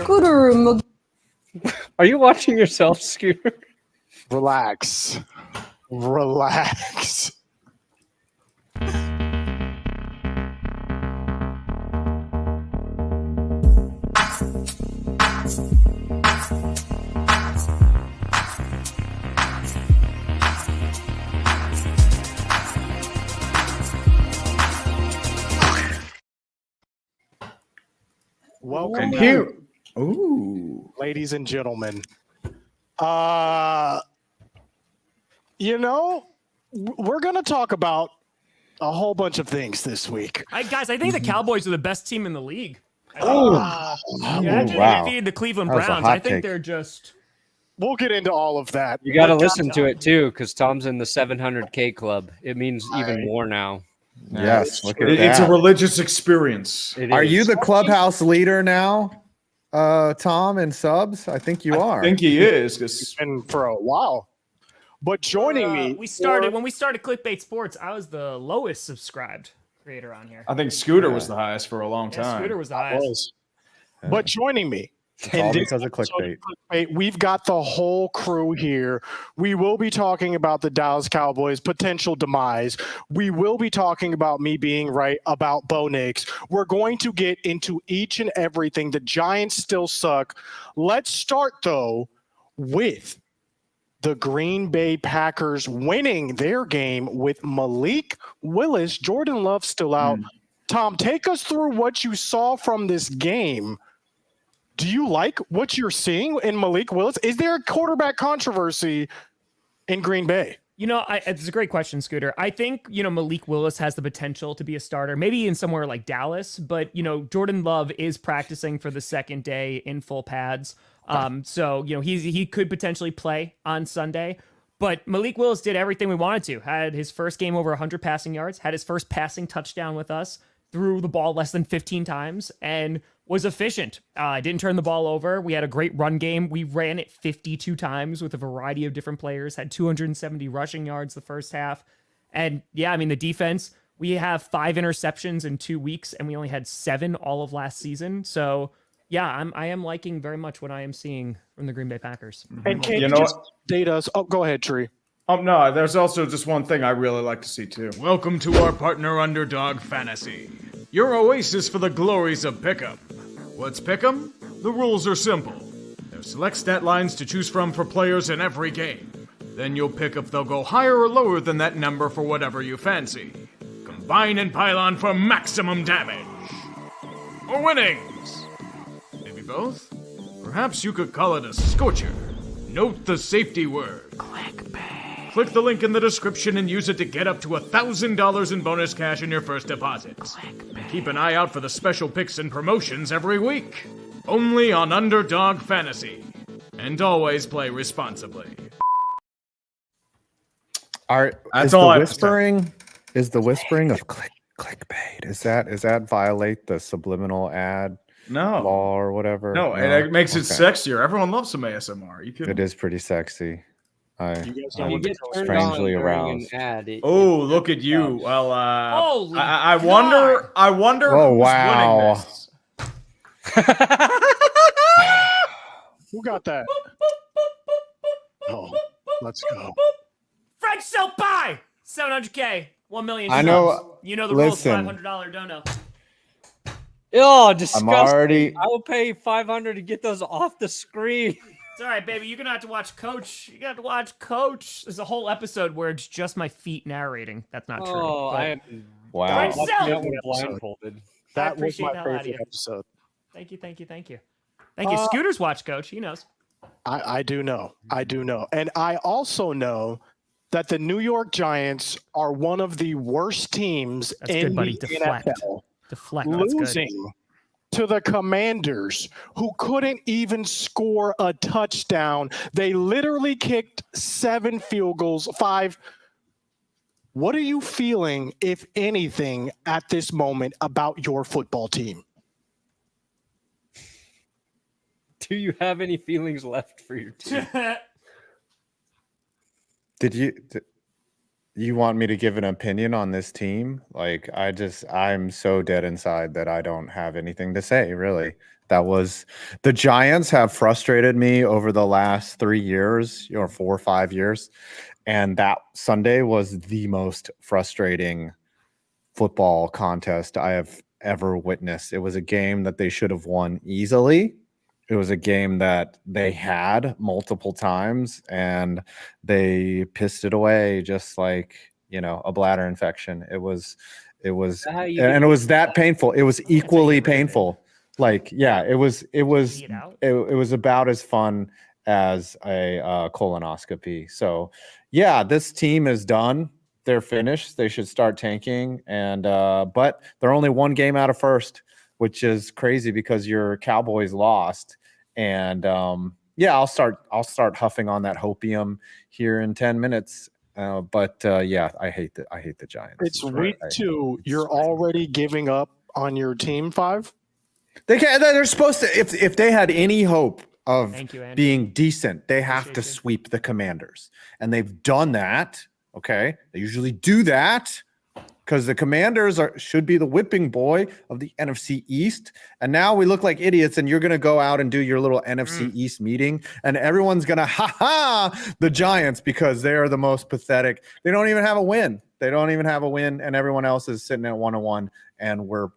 Scooter. Are you watching yourself, Scooter? Relax. Relax. Welcome back, Here, ooh, ladies and gentlemen. We're going to talk about a whole bunch of things this week. Guys, I think the Cowboys are the best team in the league. wow! After they defeated the Cleveland That was a Browns, hot I think take. they're just. We'll get into all of that. You got to listen to it too, because Tom's in the 700K club. It means even more now. Yes, look at It's a that. religious experience. It Are is. you the clubhouse leader now, Tom, in subs? I think you are. I think he is. 'Cause Been for a while. But joining me, When we started Clickbait Sports, I was the lowest subscribed creator on here. I think Scooter was the highest for a long Yeah, time. Scooter was the highest. But joining me, It's all because of clickbait. we've got the whole crew here. We will be talking about the Dallas Cowboys' potential demise. We will be talking about me being right about Bo Nix. We're going to get into each and everything. The Giants still suck. Let's start, though, with the Green Bay Packers winning their game with Malik Willis. Jordan Love still out. Tom, take us through what you saw from this game. Do you like what you're seeing in Malik Willis? Is there a quarterback controversy in Green Bay? It's a great question, Scooter. I think, Malik Willis has the potential to be a starter, maybe in somewhere like Dallas, but, Jordan Love is practicing for the second day in full pads. So, he could potentially play on Sunday, but Malik Willis did everything we wanted to. Had his first game over 100 passing yards, had his first passing touchdown with us, threw the ball less than 15 times, and was efficient. Didn't turn the ball over. We had a great run game. We ran it 52 times with a variety of different players, had 270 rushing yards the first half. And yeah, the defense, we have 5 interceptions in 2 weeks, and we only had 7 all of last season. So yeah, I am liking very much what I am seeing from the Green Bay Packers. And can You you know just what? date us? Oh, go ahead, Tree. No, there's also just one thing I really like to see too. Welcome to our partner Underdog Fantasy, your oasis for the glories of Pick'em. What's Pick'em? The rules are simple. There's select stat lines to choose from for players in every game. Then you'll pick if they'll go higher or lower than that number for whatever you fancy. Combine and pile on for maximum damage. Or winnings. Maybe both? Perhaps you could call it a scorcher. Note the safety word. Click the link in the description and use it to get up to $1,000 in bonus cash in your first deposit. Keep an eye out for the special picks and promotions every week. Only on Underdog Fantasy. And always play responsibly. That's all I have to say. Is the whispering of clickbait? Is that violate the subliminal ad No. law or whatever? No, and it makes it Okay. sexier. Everyone loves some ASMR. You It is pretty sexy. You guys know I'm what get turned strangely on during aroused. an ad. Oh, look at you. Well, Holy I wonder. I wonder Oh, who's wow. winning this. Who got that? Oh, let's go. Frank Selby, 700K, 1 million. I know- subs. You know the rules. listen. $500 dono. Oh, disgusting. already- I will pay $500 to get those off the screen. It's all right, baby. You're gonna have to watch Coach. You got to watch Coach. There's a whole episode where it's just my feet narrating. That's not true. Oh, but I am Wow. Frank lucky Selby. that one blindfolded. That was appreciate my the hell out of favorite you. episode. Thank you. Thank you. Scooter's watch Coach. He knows. I do know. And I also know that the New York Giants are one of the worst teams That's in good, buddy. the Deflect. NFL. Deflect. That's good. Losing to the Commanders, who couldn't even score a touchdown. They literally kicked 7 field goals, 5. What are you feeling, if anything, at this moment about your football team? Do you have any feelings left for your team? Did you want me to give an opinion on this team? Like, I'm so dead inside that I don't have anything to say, really. The Giants have frustrated me over the last 3 years, 4 or 5 years. And that Sunday was the most frustrating football contest I have ever witnessed. It was a game that they should have won easily. It was a game that they had multiple times and they pissed it away just like, a bladder infection. It was and it was that painful. It was equally painful. It was about as fun as a colonoscopy. So yeah, this team is done. They're finished. They should start tanking. And but they're only one game out of first, which is crazy because your Cowboys lost. And I'll start huffing on that hopium here in 10 minutes. I hate the Giants. It's week 2. You're already giving up on your team 5. They're supposed to. If they had any hope of Andy. being decent, they have to sweep the Commanders, and they've done that. Okay, they usually do that because the Commanders should be the whipping boy of the NFC East, and now we look like idiots. And you're going to go out and do your little NFC East meeting, and everyone's going to the Giants because they are the most pathetic. They don't even have a win. And everyone else is sitting at 1-1, and we're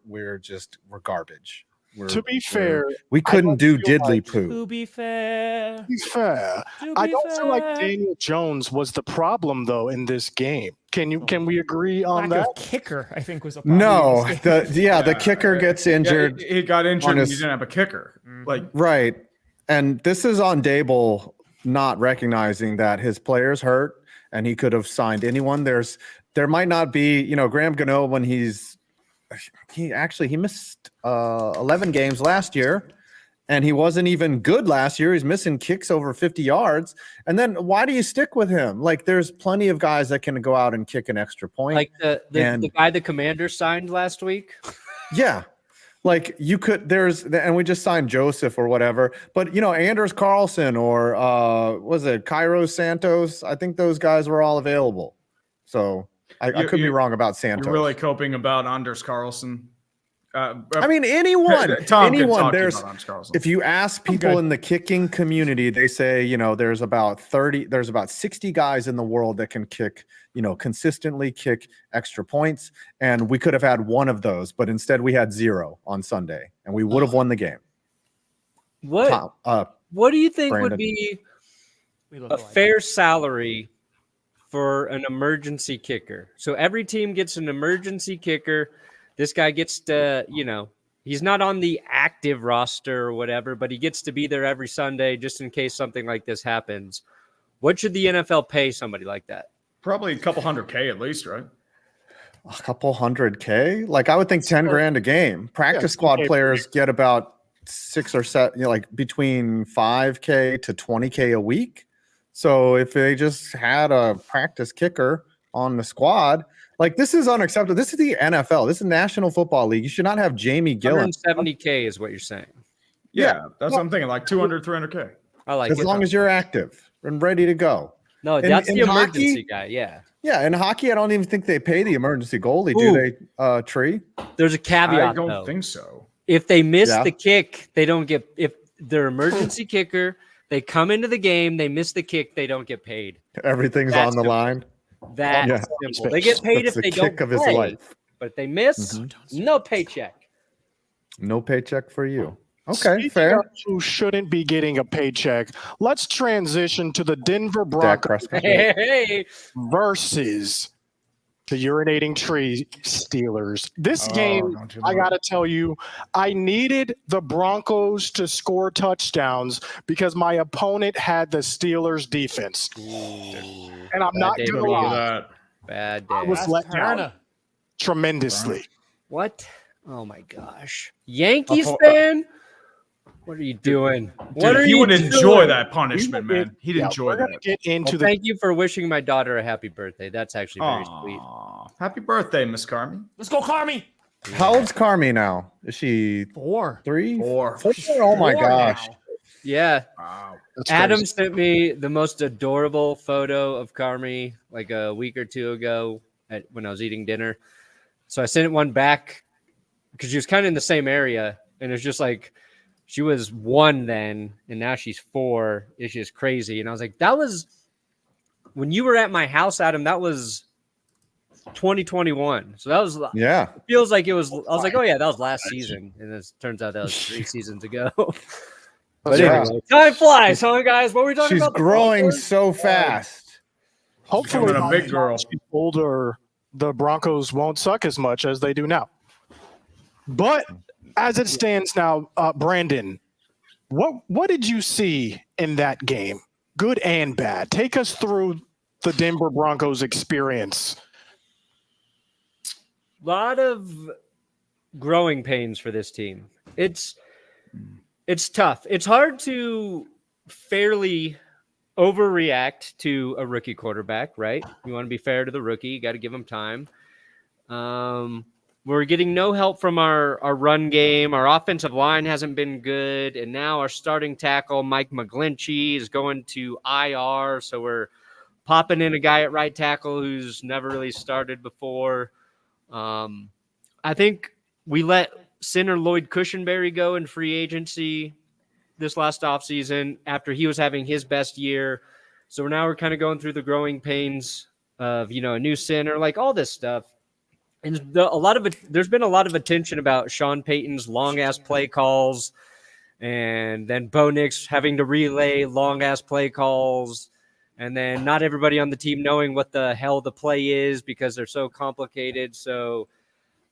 garbage. To be fair, we couldn't do diddly poo. To be fair. I don't feel like Daniel Jones was the problem though in this game. Can we agree on Lack that? of kicker, I think, was a problem. No, the kicker gets injured. Yeah, he got injured and he didn't have a kicker. Right. And this is on Dable not recognizing that his player's hurt and he could have signed anyone. There might not be, Graham Gano when he missed 11 games last year, and he wasn't even good last year. He's missing kicks over 50 yards. And then why do you stick with him? There's plenty of guys that can go out and kick an extra point. Like the guy the Commanders signed last week. Yeah. You could, and we just signed Joseph or whatever, but Anders Carlson or was it Cairo Santos? I think those guys were all available. So I could be wrong about Santos. You're really coping about Anders Carlson. Anyone. If you ask people in the kicking community, they say, there's about 60 guys in the world that can kick, consistently kick extra points. And we could have had one of those, but instead we had 0 on Sunday and we would have won the game. What do you think Brandon. would be a fair salary for an emergency kicker? So every team gets an emergency kicker. This guy gets to, he's not on the active roster or whatever, but he gets to be there every Sunday just in case something like this happens. What should the NFL pay somebody like that? Probably a couple $100K at least, right? A couple $100K? I would think 10 grand a game. Practice squad players get about 6 or 7, between 5K to 20K a week. So if they just had a practice kicker on the squad, this is unacceptable. This is the NFL. This is National Football League. You should not have Jamie Gillen. 170K is what you're saying. Yeah, that's what I'm thinking. 200, 300K. I like as long as you're active and ready to go. No, that's the emergency hockey, guy. Yeah. Yeah, in hockey, I don't even think they pay the emergency goalie, do they? Tree. There's a caveat. I don't think so. If they miss the kick, they don't get. If they're emergency kicker, they come into the game, they miss the kick, they don't get paid. Everything's on the line. That's simple. They get paid if they don't of his play, life. But if they miss, no paycheck. No paycheck for you. Okay, Speaking fair. of who shouldn't be getting a paycheck, let's transition to the Denver Broncos versus the urinating tree Steelers. This game, I got to tell you, I needed the Broncos to score touchdowns because my opponent had the Steelers defense. And I'm not going to lie. Bad day. I was let down tremendously. What? Oh, my gosh. Yankees fan? What are you doing? He would enjoy that punishment, man. He'd enjoy that. Get into thank you for wishing my daughter a happy birthday. That's actually very sweet. Happy birthday, Miss Carmi. Let's go, Carmi. How old's Carmi now? Is she 4? 3? 4. Oh my gosh. Now. Yeah. Wow. Adam sent me the most adorable photo of Carmi like a week or two ago when I was eating dinner. So I sent one back because she was kind of in the same area. And it's just she was 1 then, and now she's 4. It's just crazy. And I was like, that was when you were at my house, Adam. That was 2021. So that was Yeah. It feels like it was. I was like, oh yeah, that was last season, and it turns out that was 3 seasons ago. But anyway, time flies, huh, guys? What were we talking She's about? growing so fast. Hopefully, Becoming a big by the girl. time she's older, the Broncos won't suck as much as they do now. But as it stands now, Brandon, what did you see in that game, good and bad? Take us through the Denver Broncos experience. A lot of growing pains for this team. It's tough. It's hard to fairly overreact to a rookie quarterback, right? You want to be fair to the rookie. You got to give him time. We're getting no help from our run game. Our offensive line hasn't been good. And now our starting tackle, Mike McGlinchey, is going to IR. So we're popping in a guy at right tackle who's never really started before. I think we let center Lloyd Cushenberry go in free agency this last offseason after he was having his best year. So now we're kind of going through the growing pains of, a new center, like all this stuff. And there's been a lot of attention about Sean Payton's long-ass play calls, and then Bo Nix having to relay long-ass play calls, and then not everybody on the team knowing what the hell the play is because they're so complicated. So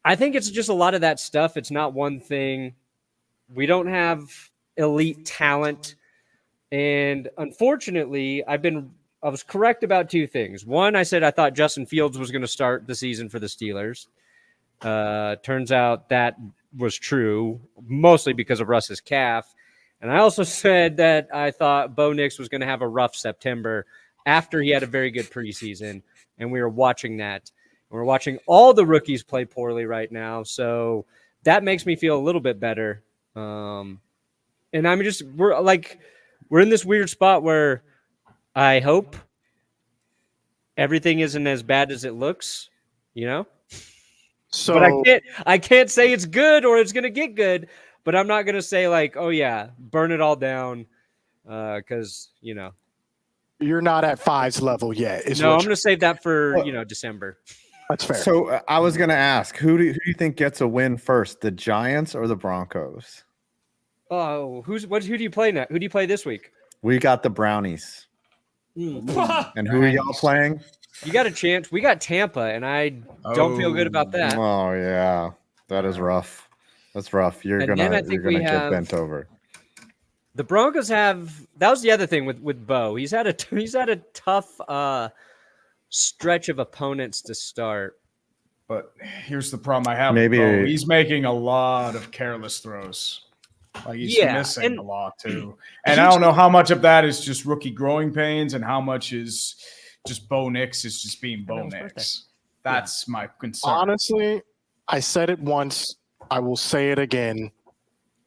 I think it's just a lot of that stuff. It's not one thing. We don't have elite talent. And unfortunately, I was correct about 2 things. One, I said I thought Justin Fields was going to start the season for the Steelers. Turns out that was true, mostly because of Russ's calf. And I also said that I thought Bo Nix was going to have a rough September after he had a very good preseason. And we were watching that. We're watching all the rookies play poorly right now. So that makes me feel a little bit better. And we're in this weird spot where I hope everything isn't as bad as it looks, So, but I can't say it's good or it's going to get good, but I'm not going to say like, oh yeah, burn it all down. Cause you're not at 5's level yet. I'm going to save that for, December. That's fair. So I was going to ask, who do you think gets a win first, the Giants or the Broncos? Oh, who do you play now? Who do you play this week? We got the Brownies. And who are y'all playing? You got a chance. We got Tampa, and I don't feel good about that. Oh yeah, that is rough. That's rough. You're gonna get bent over. The Broncos have. That was the other thing with Bo. He's had a tough stretch of opponents to start. But here's the problem I have. Maybe with Bo. He's making a lot of careless throws. Like he's missing a lot too. And I don't know how much of that is just rookie growing pains and how much is just Bo Nix is just being Bo Nix. That's my concern. Honestly, I said it once. I will say it again.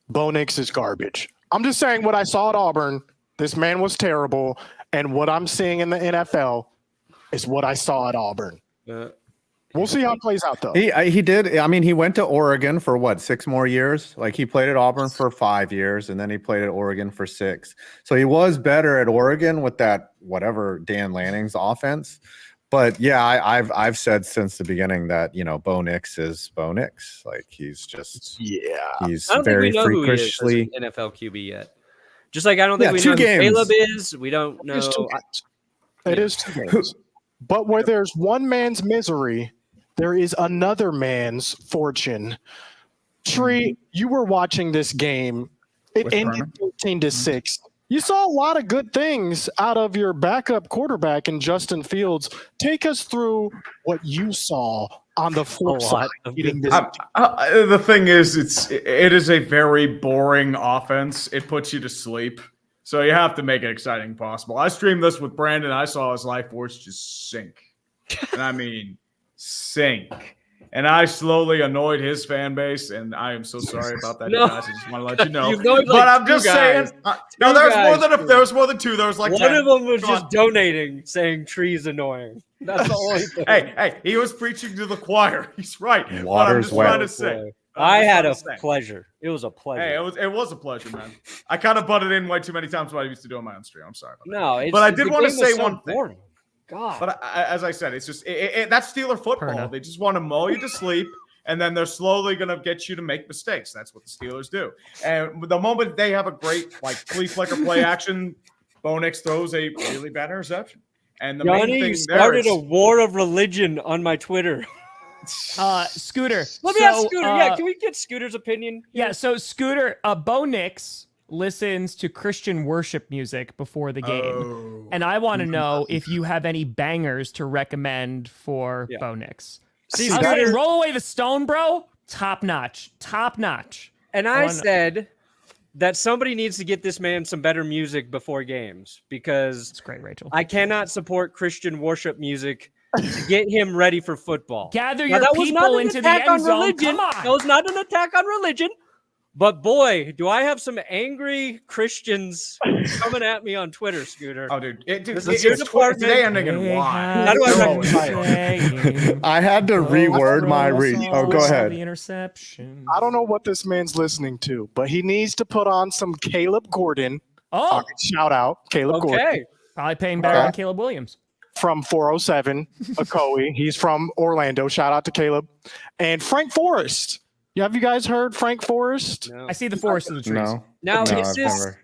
Bo Nix is garbage. I'm just saying what I saw at Auburn. This man was terrible. And what I'm seeing in the NFL is what I saw at Auburn. We'll see how it plays out, though. He did. I mean, he went to Oregon for what, 6 more years? Like he played at Auburn for 5 years, and then he played at Oregon for 6. So he was better at Oregon with that whatever Dan Lanning's offense. But yeah, I've said since the beginning that Bo Nix is Bo Nix. Like he's just he's I don't very think we know freakishly who he is as an NFL QB yet. Just like I don't think we know who Caleb is. We don't know. It is 2 games. But where there's one man's misery, there is another man's fortune. Tree, you were watching this game. It ended 13-6. You saw a lot of good things out of your backup quarterback in Justin Fields. Take us through what you saw on the flip side. The thing is, it is a very boring offense. It puts you to sleep. So you have to make it exciting possible. I streamed this with Brandon. I saw his life force just sink. And I mean, sink. And I slowly annoyed his fan base, and I am so sorry about that, guys. I just want to let you know. But I'm just saying. No, there was more than 2. There was like one 10. of them was just donating, saying Tree's annoying. That's the only thing. Hey, he was preaching to the choir. He's right. Water's I'm just wet. trying to say. I had a Saying. pleasure. It was a pleasure. Hey, it was a pleasure, man. I kind of butted in way too many times what I used to do on my own stream. I'm sorry about that. No, it's, but I did the want to game was say so one thing. boring. God. But as I said, it's just that's Steeler football. Perna. They just want to mull you to sleep, and then they're slowly going to get you to make mistakes. That's what the Steelers do. And the moment they have a great flea flicker play action, Bo Nix throws a really bad interception. And the Johnny, main thing you started there a is, war of religion on my Twitter. Scooter. Let me ask Scooter. Can we get Scooter's opinion? Yeah, so Scooter, Bo Nix listens to Christian worship music before the game. And I want to know if you have any bangers to recommend for Bo Nix. See, I was Scooter, saying, Roll Away the Stone, bro. Top notch. and I said that somebody needs to get this man some better music before games because It's great, Rachel. I cannot support Christian worship music to get him ready for football. Gather Now, your that was not people an into the attack end on zone. religion. Come on. That was not an attack on religion. But boy, do I have some angry Christians coming at me on Twitter, Scooter. oh, dude, This is it's your department. today ending in Y. How do I They're reconcile always- I had to reword my read. Oh, go The ahead. interception. I don't know what this man's listening to, but he needs to put on some Caleb Gordon. Oh, Shout out Caleb Gordon Okay. probably paying better than Caleb Williams. from 407 Ocoee. He's from Orlando. Shout out to Caleb. And Frank Forrest. Have you guys heard Frank Forrest? No. I see the forest of the trees. No. Now, No, is I've this never.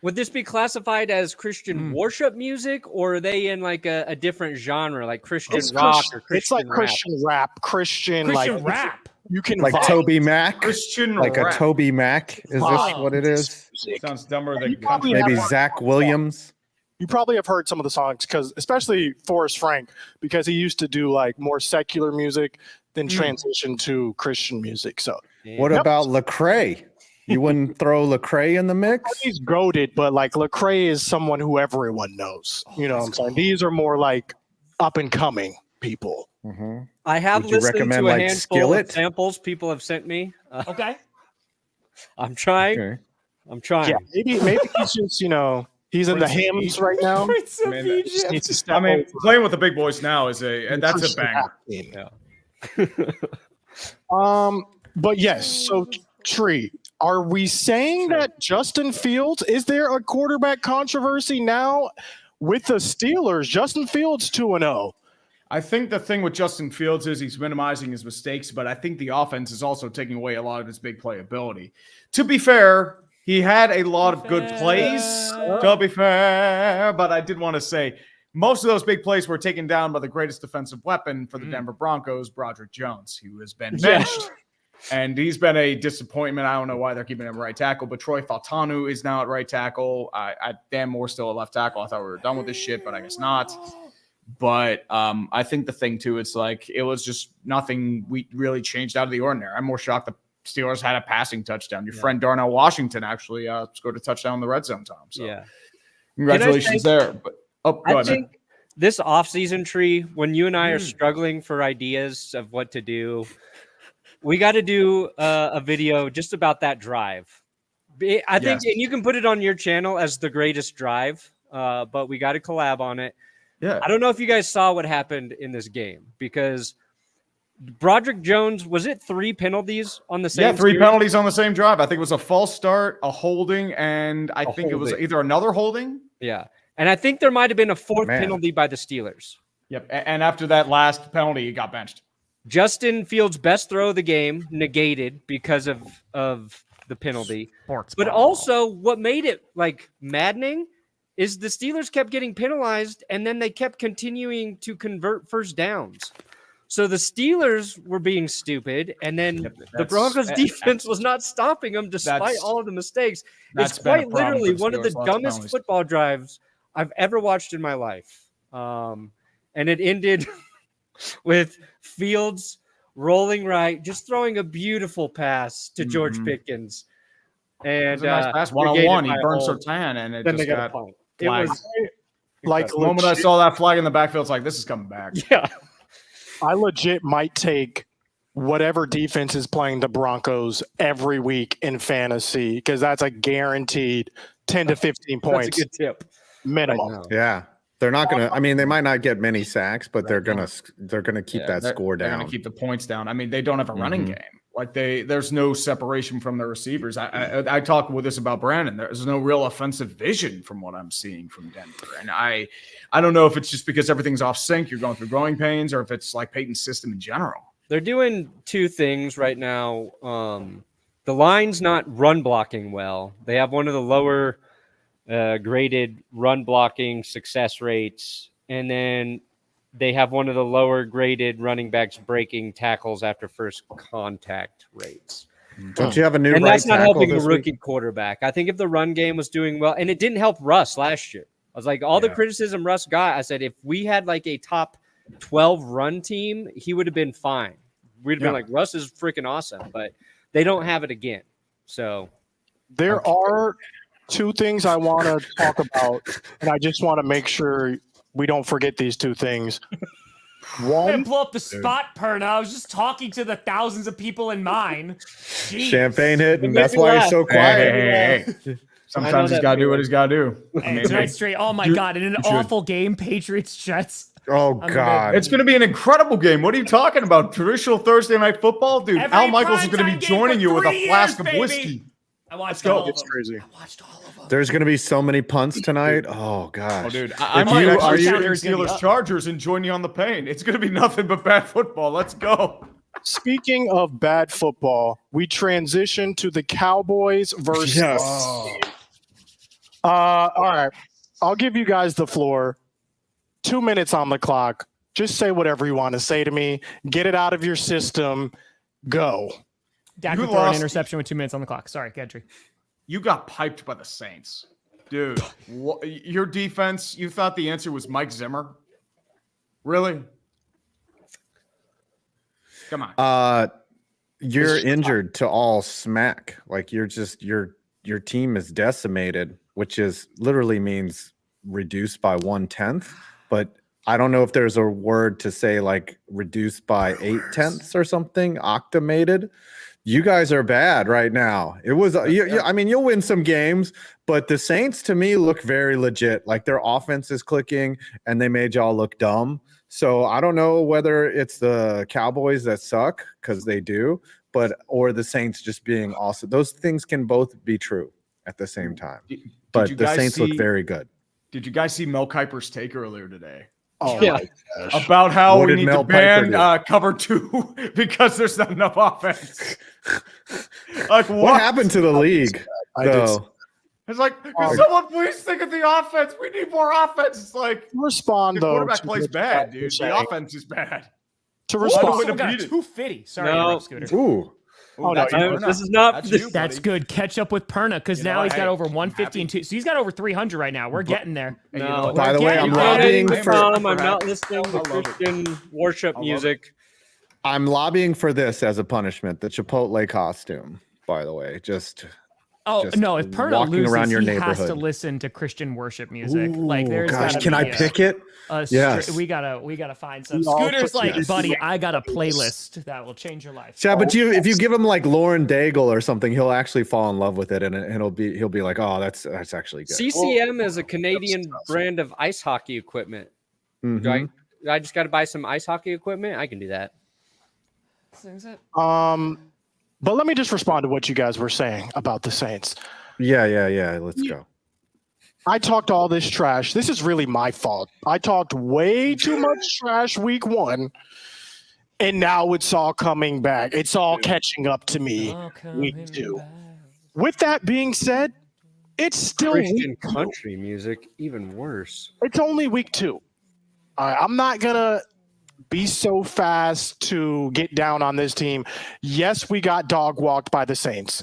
would this be classified as Christian worship music, or are they in like a different genre, like Christian rock or Christian It's like rap? Christian rap, Christian Christian like rap. you can Like vibe. Toby Mac? Christian Like rap. a Toby Mac? Is this Wow. what it is? Sounds dumber than You probably country. Maybe have- Zach Williams? You probably have heard some of the songs because especially Forrest Frank, because he used to do like more secular music, then transition to Christian music. So What about Lecrae? You wouldn't throw Lecrae in the mix? he's goaded, but like Lecrae is someone who everyone knows. You know what I'm saying? These are more like up and coming people. Mm-hmm. I have Would you listened recommend, to a like, handful Skillet? of samples people have sent me. Okay. I'm trying. Okay. I'm trying. Yeah, maybe he's just he's in the hymns right now. Prince of Man, Egypt. Needs to step I mean, over. playing with the big boys now is that's a Christian banger. rap game. But yes, so Tree, are we saying that Justin Fields, is there a quarterback controversy now with the Steelers? Justin Fields 2-0. I think the thing with Justin Fields is he's minimizing his mistakes, but I think the offense is also taking away a lot of his big playability. To be fair, he had a lot of good plays, to be fair, but I did want to say most of those big plays were taken down by the greatest defensive weapon for the Denver Broncos, Broderick Jones, who has been benched. And he's been a disappointment. I don't know why they're keeping him right tackle, but Troy Faltanu is now at right tackle. Dan Moore's still at left tackle. I thought we were done with this shit, but I guess not. But I think the thing, too, it's like it was just nothing we really changed out of the ordinary. I'm more shocked the Steelers had a passing touchdown. Your friend Darnell Washington actually scored a touchdown in the red zone, Tom. So Yeah. congratulations there. But go I ahead, man. think this offseason Tree, when you and I are struggling for ideas of what to do, we got to do a video just about that drive. I think, Yes. and you can put it on your channel as the greatest drive, but we got to collab on it. Yeah. I don't know if you guys saw what happened in this game because Broderick Jones, was it 3 penalties on the same? Yeah, 3 series? penalties on the same drive. I think it was a false start, a holding, and I think it was holding. either another holding. Yeah. And I think there might have been a 4th Man. penalty by the Steelers. Yep. And after that last penalty, he got benched. Justin Fields' best throw of the game negated because of the penalty. But also what made it like maddening is the Steelers kept getting penalized and then they kept continuing to convert first downs. So the Steelers were being stupid and then the that's- Broncos defense was not stopping them despite That's- all of the mistakes. that's It's been a quite problem literally for the one of the Steelers, lots of dumbest penalties. football drives I've ever watched in my life. And it ended with Fields rolling right, just throwing a beautiful pass to George Pickens. It And was a nice pass. negated 1-on-1. He by a burned hold. Sertan, and it Then just they got a got punt. It flagged. was Like The moment I legit, saw that flag in the backfield, it's like, this is coming back. yeah. I legit might take whatever defense is playing the Broncos every week in fantasy because that's a guaranteed 10 to 15 That's a points good tip. minimum. Yeah. They're not going to, I mean, they might not get many sacks, but they're going to keep that they're- score They're down. going to keep the points down. I mean, they don't have a running game. Like there's no separation from the receivers. I talked with this about Brandon. There's no real offensive vision from what I'm seeing from Denver. And I don't know if it's just because everything's off sync, you're going through growing pains, or if it's like Peyton's system in general. They're doing two things right now. The line's not run blocking well. They have one of the lower graded run blocking success rates, and then they have one of the lower graded running backs breaking tackles after first contact rates. Don't you have a new And right that's not tackle helping the this rookie week? quarterback. I think if the run game was doing well, and it didn't help Russ last year. I was like, all the criticism Russ got, I said, if we had like a top 12 run team, he would have been fine. We'd have been like, Russ is freaking awesome, but they don't have it again. So There are two things I want to talk about, and I just want to make sure we don't forget these two things. Man, One, blow up the spot, Perna. I was just talking to the thousands of people in mine. Jeez. Champagne hit, and It that's made me why laugh. he's so quiet. Hey. Sometimes he's that got to do what feeling. he's got to do. Hey, tonight's straight. Oh my God! In an awful game, Patriots Jets. Oh God! It's going to be an incredible game. What are you talking about? Traditional Thursday night football? Dude, Every Al Michaels is going to primetime be game joining for you with 3 a flask years, of baby. whiskey. I watched go. all of it's them. crazy. I watched all of them. There's going to be so many punts tonight. Oh gosh! Oh, dude, I If might you- actually are you- stream Is gonna be Steelers up. Chargers and join you on the pain. It's going to be nothing but bad football. Let's go. Speaking of bad football, we transition to the Cowboys versus. Yes. All right, I'll give you guys the floor. 2 minutes on the clock. Just say whatever you want to say to me. Get it out of your system. Go. Dak You would throw an lost- interception with 2 minutes on the clock. Sorry, Gedry. You got piped by the Saints. Dude, your defense, you thought the answer was Mike Zimmer? Really? Come on. You're injured to all smack. Like you're just your team is decimated, which is literally means reduced by 1/10. But I don't know if there's a word to say like reduced by 8/10 or something. Octamated. You guys are bad right now. It was. I mean, you'll win some games, but the Saints to me look very legit. Like their offense is clicking, and they made y'all look dumb. So I don't know whether it's the Cowboys that suck, because they do, or the Saints just being awesome. Those things can both be true at the same time. But you the guys Saints look see- very good. Did you guys see Mel Kiper's take earlier today? Oh, Yeah. my gosh. About how What we did need Mel to ban Kiper cover 2 because there's not enough offense. Like What happened to the league? I did though? It's like, can someone please think of the offense? We need more offense. It's like respond the though. quarterback to plays what bad, you're dude. saying. The offense is bad. To Oh, respond, would someone got a beat it. 250. Sorry, No. interrupt, Scooter. Ooh, Oh, no, that's I- Perna. this is not- That's this- you, That's buddy. good. Catch up with Perna because You know now what? he's got Hey, over I'm 150 and 2. So he's got over 300 right now. We're getting there. Hey, you No. know what? by the way, I'm We're lobbying Getting for I'm not listening to I love it. Christian worship I love music. I'm lobbying for this as a punishment. The Chipotle costume, by the way, just No, if Perna walking loses, around your he has to neighborhood. listen to Christian worship music. Ooh, Like there's gosh, gotta can be I a- pick it? Yes. We gotta find some. We all Scooter's put- like, yes. buddy, I got a playlist that will change your life. Yeah, but if you give him like Lauren Daigle or something, he'll actually fall in love with it, and he'll be like, oh, that's actually good. CCM is a Canadian brand of ice hockey equipment. Mhm. Do I just got to buy some ice hockey equipment? I can do that. but let me just respond to what you guys were saying about the Saints. Yeah. Let's go. I talked all this trash. This is really my fault. I talked way too much trash week 1, and now it's all coming back. It's all catching up to me week 2. With that being said, it's still Christian week 2. country music, even worse. It's only week 2. I'm not going to be so fast to get down on this team. Yes, we got dog walked by the Saints.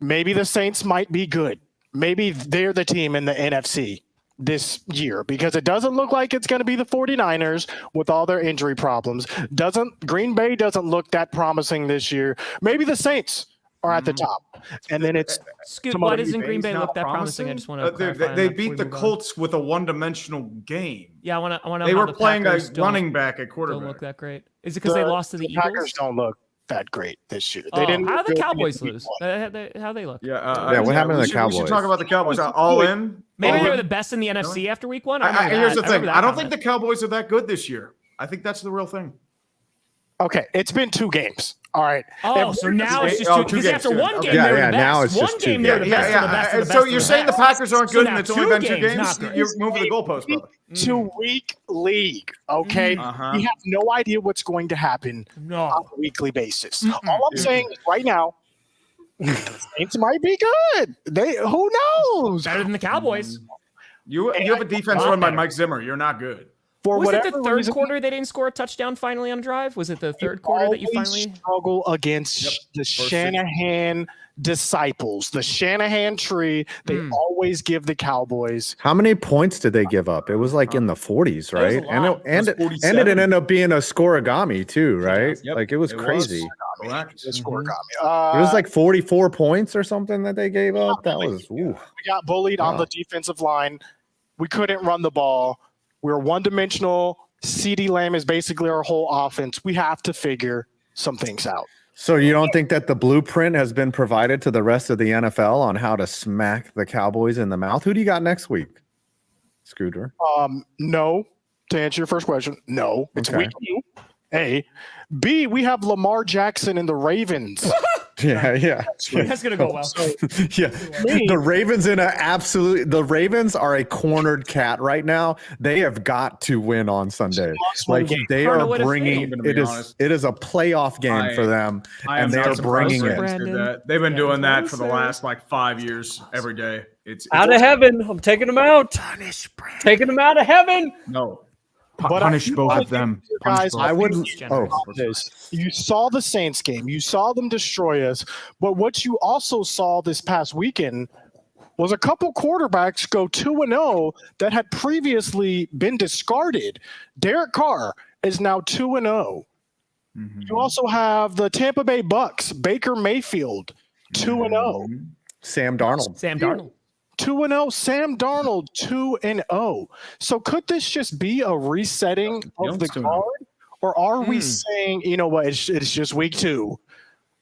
Maybe the Saints might be good. Maybe they're the team in the NFC this year, because it doesn't look like it's going to be the 49ers with all their injury problems. Green Bay doesn't look that promising this year. Maybe the Saints are at the top. And then it's Scoot, Some why other doesn't Green Bay's Bay not look that promising? I just want to clarify. They on that beat before the we move on. Colts with a one-dimensional game. Yeah, I want to know They how were the playing Packers a running back at don't quarterback. look that great. Is it because they lost to the Eagles? Packers don't look that great this year. They Oh, didn't how look did the good Cowboys week lose? 1. How they look? Yeah, what happened to the We should Cowboys? talk about the Cowboys. All in? Maybe All they were in? the best in the NFC after week 1. I remember Here's the that. thing. remember that I don't think comment. the Cowboys are that good this year. I think that's the real thing. Okay, it's been 2 games. All right. Oh, so now it's just 2 2 because after games, one okay. game they're Yeah, the now best. it's One just game 2 they're the games. best of the best of the best. So of you're the saying the best. Packers aren't So good now and it's only been 2 games, games? not great. You're moving the goalpost, brother. 2-week league. Okay. Uh-huh. We have no idea what's going to happen on No. a weekly basis. All I'm saying is right now, the Saints might be good. Who knows? Better than the Cowboys. You have a defense run by Mike Zimmer. You're not good. For Was it whatever the third reason, quarter they didn't score a touchdown finally on a drive? Was it the third quarter that you always finally? struggle against the Shanahan disciples, the Shanahan tree. They always give the Cowboys. How many points did they give up? It was like in the 40s, That was a right? And lot. it It was it 47. ended up being a scorigami too, right? Yep. Like it was It crazy. Correct. The score got It me. was like 44 points or something that they gave up. That was ooh. We got bullied on Wow. the defensive line. We couldn't run the ball. We were one-dimensional. CeeDee Lamb is basically our whole offense. We have to figure some things out. So you don't think that the blueprint has been provided to the rest of the NFL on how to smack the Cowboys in the mouth? Who do you got next week, Scooter? No, to answer your first question, no. It's Okay. week 2. A. B, we have Lamar Jackson and the Ravens. Yeah. That's gonna go well. Yeah, the Ravens the Ravens are a cornered cat right now. They have got to win on Sunday. Like they I don't know are what to bringing think. I'm gonna be it is honest. it is a playoff game for them, and they are bringing it. Brandon. They've been doing that for the Brandon. last like 5 years every day. It's Out of heaven. I'm taking them out. Taking them out of heaven. No. But Punish I both wanna of them. give you guys I wouldn't. Generous. Oh, this. You saw the Saints game. You saw them destroy us. But what you also saw this past weekend was a couple quarterbacks go 2-0 that had previously been discarded. Derek Carr is now 2-0. You also have the Tampa Bay Bucks, Baker Mayfield, 2-0. Sam Darnold. Sam Darnold. 2-0. Sam Darnold, 2-0. So could this just be a resetting of the 2-0. card? Or are we saying, you know what, it's just week 2.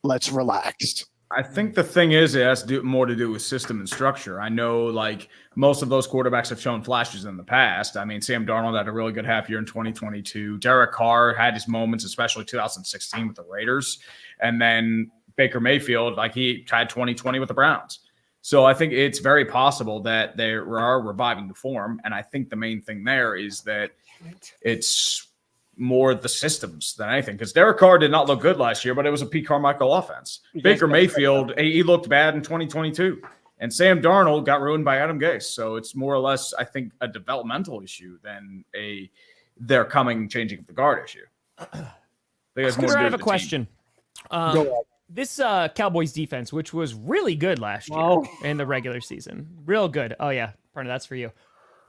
Let's relax. I think the thing is, it has more to do with system and structure. I know, like, most of those quarterbacks have shown flashes in the past. I mean, Sam Darnold had a really good half year in 2022. Derek Carr had his moments, especially 2016 with the Raiders. And then Baker Mayfield, like, he had 2020 with the Browns. So I think it's very possible that they are reviving the form. And I think the main thing there is that it's more the systems than anything. Because Derek Carr did not look good last year, but it was a Pete Carmichael offense. Baker Mayfield, he looked bad in 2022. And Sam Darnold got ruined by Adam Gase. So it's more or less, I think, a developmental issue than they're changing of the guard issue. I think it's more to Scooter, do I have with a the team. question. This Cowboys defense, which was really good last year Wow. in the regular season, real good. Oh yeah, partner, that's for you.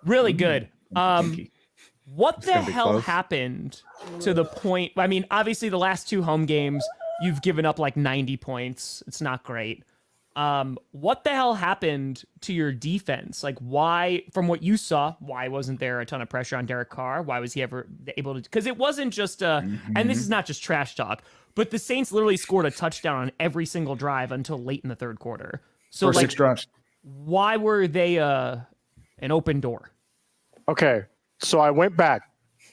Really good. What the gonna be hell close. happened to the point? I mean, obviously the last 2 home games, you've given up like 90 points. It's not great. What the hell happened to your defense? Like, why, from what you saw, why wasn't there a ton of pressure on Derek Carr? Why was he ever able to? Because it wasn't just and this is not just trash talk, but the Saints literally scored a touchdown on every single drive until late in the third quarter. So, First like, 6 drives. why were they an open door? Okay, so I went back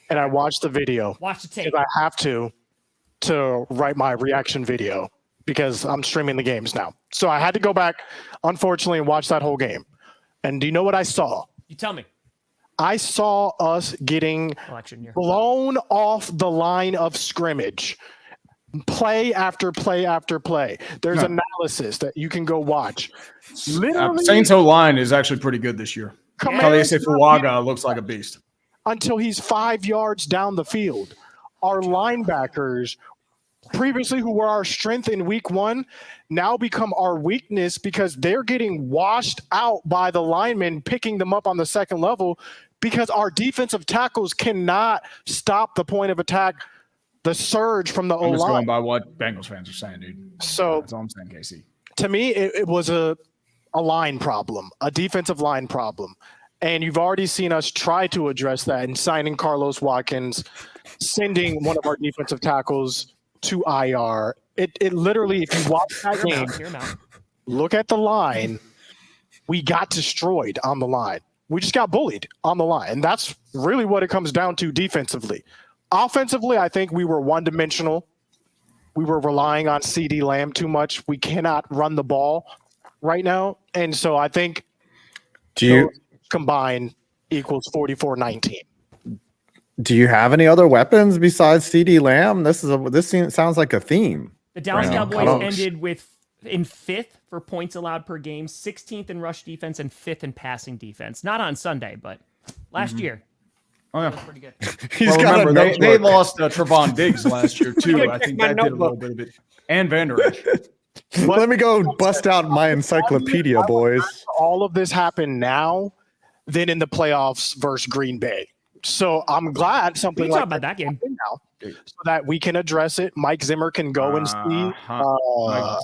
and I watched the video. Watch the tape. Because I have to write my reaction video because I'm streaming the games now. So I had to go back, unfortunately, and watch that whole game. And do you know what I saw? You tell me. I saw us getting Election year. blown off the line of scrimmage. Play after play after play. There's analysis that you can go watch. Literally, Saints O-line is actually pretty good this year. Commanders Kalise Fuaga looks like a beast. until he's 5 yards down the field. Our linebackers, previously who were our strength in week 1, now become our weakness because they're getting washed out by the linemen picking them up on the second level because our defensive tackles cannot stop the point of attack, the surge from the I'm just going O-line. by what Bengals fans are saying, dude. So That's all I'm saying, Casey. to me, it was a line problem, a defensive line problem. And you've already seen us try to address that in signing Carlos Watkins, sending one of our defensive tackles to IR. It literally, if you watch that game, Hear him out. look at the line, we got destroyed on the line. We just got bullied on the line. And that's really what it comes down to defensively. Offensively, I think we were one-dimensional. We were relying on CD Lamb too much. We cannot run the ball right now. And so I think combined equals 44-19. Do you have any other weapons besides CD Lamb? This sounds like a theme. The Dallas Right Cowboys ended in 5th for points allowed per game, 16th in rush defense, and 5th in passing defense. Not on Sunday, but last year. Oh, yeah. That was pretty good. Remember, they lost Trevon Diggs last year, too. I think that did a little bit of it. And Vander Esch. Let me go bust out my encyclopedia, boys. All of this happened now, then in the playoffs versus Green Bay. So I'm glad something like about that game now, so that we can address it. Mike Zimmer can go and see.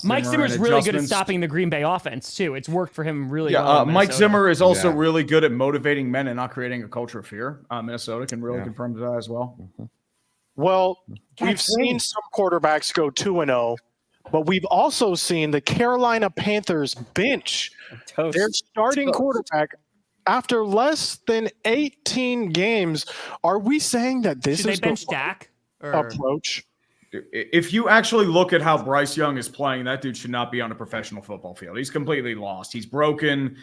Mike Zimmer's really good at stopping the Green Bay offense too. It's worked for him really well. Mike Zimmer is also really good at motivating men and not creating a culture of fear. Minnesota can really confirm that as well. Well, we've seen some quarterbacks go 2-0, but we've also seen the Carolina Panthers bench their starting quarterback after less than 18 games. Are we saying that this is bench Dak approach? If you actually look at how Bryce Young is playing, that dude should not be on a professional football field. He's completely lost. He's broken.